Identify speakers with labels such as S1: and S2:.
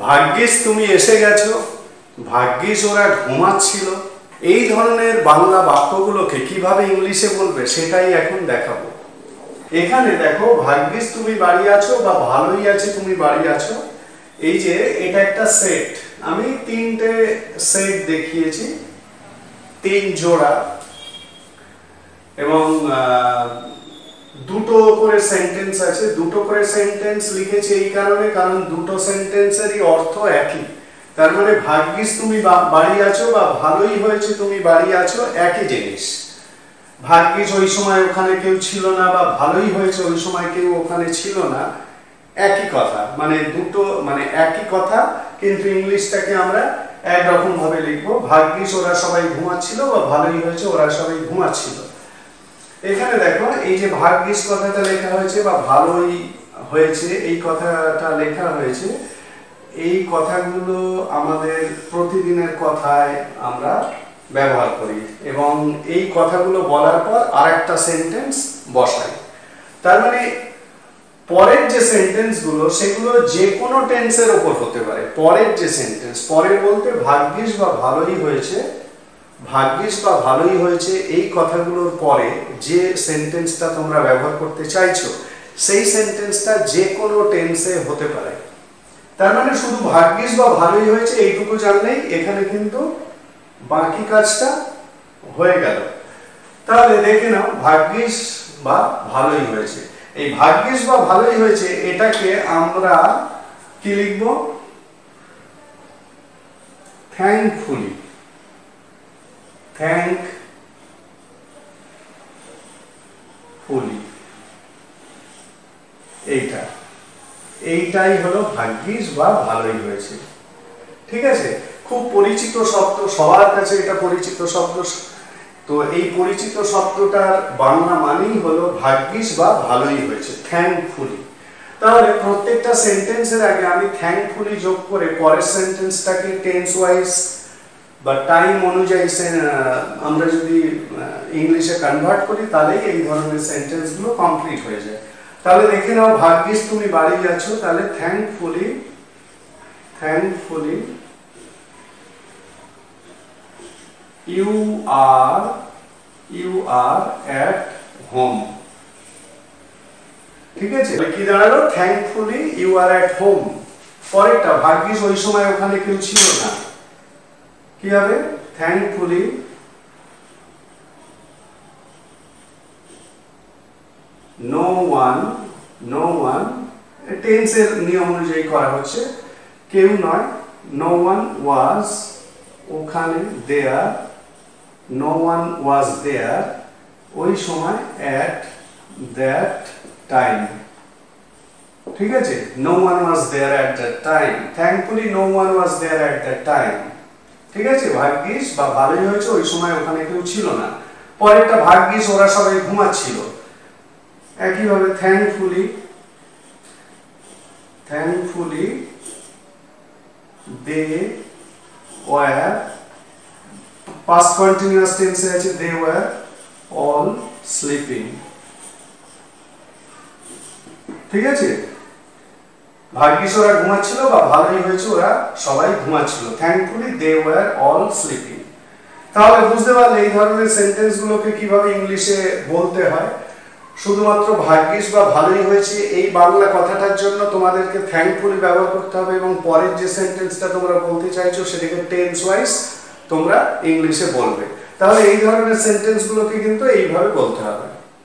S1: ভাগ্যিস তুমি এসে গেছো, ভাগ্যিস ওরা ঘুমাচ্ছিল। এই ধরনের বাংলা বাক্যগুলোকে কিভাবে ইংলিশে বলবে সেটাই এখন দেখাবো। এখানে দেখো, ভাগ্যিস তুমি বাড়ি আছো বা ভালোই আছে তুমি বাড়ি আছো, এই যে এটা একটা সেট। আমি তিনটে সেট দেখিয়েছি, তিন জোড়া, এবং দুটো করে সেন্টেন্স আছে। দুটো করে সেন্টেন্স লিখেছি এই কারণে, কারণ দুটো সেন্টেন্সেরই অর্থ একই। তার মানে ভাগ্যিস তুমি বাড়ি আছো বা ভালোই হয়েছে তুমি বাড়ি আছো একই জিনিস। ভাগ্যিস ওই সময় ওখানে কেউ ছিল না বা ভালোই হয়েছে ওই সময় কেউ ওখানে ছিল না, একই কথা। মানে দুটো মানে একই কথা, কিন্তু ইংলিশটাকে আমরা একরকম ভাবে লিখবো। ভাগ্যিস ওরা সবাই ঘুমাচ্ছিল বা ভালোই হয়েছে ওরা সবাই ঘুমাচ্ছিল। এখানে দেখো, এই যে ভাগ্যিস কথাটা লেখা হয়েছে বা ভালোই হয়েছে এই কথাটা লেখা হয়েছে, এই কথাগুলো আমাদের প্রতিদিনের কথায় আমরা ব্যবহার করি এবং এই কথাগুলো বলার পর আরেকটা সেন্টেন্স বসাই। তার মানে পরের যে সেন্টেন্সগুলো সেগুলো যে কোনো টেন্সের ওপর হতে পারে। পরের যে সেন্টেন্স, পরের বলতে ভাগ্যিস বা ভালোই হয়েছে, ভাগ্যিস বা ভালোই হয়েছে এই কথাগুলোর পরে যে সেন্টেন্সটা তোমরা ব্যবহার করতে চাইছো সেই সেন্টেন্সটা যে কোনো টেন্সে হতে পারে। তার মানে শুধু ভাগ্যিস বা ভালোই হয়েছে এইটুকু জানলেই এখানে কিন্তু বাকি কাজটা হয়ে গেল। তাহলে দেখে নাও, ভাগ্যিস বা ভালোই হয়েছে। এই ভাগ্যিস বা ভালোই হয়েছে এটাকে আমরা কি লিখবো? থ্যাঙ্কফুলি। থ্যাঙ্কফুলি, এইটাই হলো ভাগ্যিস বা ভালোই হয়েছে। ঠিক আছে, খুব পরিচিত শব্দ, সবার কাছে এটা পরিচিত শব্দ। তো এই পরিচিত শব্দটার বাংলা মানেই হলো ভাগ্যিস বা ভালোই হয়েছে, থ্যাঙ্কফুলি। তাহলে প্রত্যেকটা সেন্টেন্সের আগে আমি থ্যাঙ্কফুলি যোগ করে পরের সেন্টেন্সটাকে টেন্স ওয়াইজ বা টাইম অনুযায়ী আমরা যদি ইংলিশে কনভার্ট করি তাহলেই এই ধরনের সেন্টেন্সগুলো কমপ্লিট হয়ে যায়। তাহলে দেখে নাও, ভাগ্যিস তুমি বাড়ি আছো, তাহলে thankfully you are at home। ঠিক আছে, কি দাঁড়ালো? Thankfully you are at home. পরেরটা, ভাগ্যিস ওই সময় ওখানে কেউ ছিল না, কি হবে? থ্যাঙ্কফুলি no one, টেন্সের নিয়ম অনুযায়ী করা হচ্ছে, কেউ নয়, no one was ওখানে, there no one was there ওই সময়, at that time। ঠিক আছে, no one was there at that time, thankfully no one was there at that time। ঠিক আছে, ভাগ্যিস বা ভালোই হয়েছে ওই সময় ওখানে কেউ ছিল না। পরেরটা, ভাগ্যিস ওরা সবাই ঘুমাচ্ছিল, একইভাবে thankfully they were, past continuous tense আছে, they were all sleeping। ঠিক আছে, ভাগ্যিস ওরা ঘুমাচ্ছিল বা ভালোই হয়েছে ওরা সবাই ঘুমাচ্ছিল, thankfully they were all sleeping। তাহলে বুঝতে পারলে এই ধরনের সেন্টেন্সগুলোকে কিভাবে ইংলিশে বলতে হয়। শুধুমাত্র ভাগ্যিস বা ভালোই হয়েছে এই বাংলা কথাটার জন্য তোমাদেরকে থ্যাঙ্কফুলি ব্যবহার করতে হবে এবং পরের যে সেন্টেন্সটা তোমরা বলতে চাইছো সেটাকে টেন্স ওয়াইজ তোমরা ইংলিশে বলবে। তাহলে এই ধরনের সেন্টেন্সগুলোকে কিন্তু এইভাবে বলতে হবে।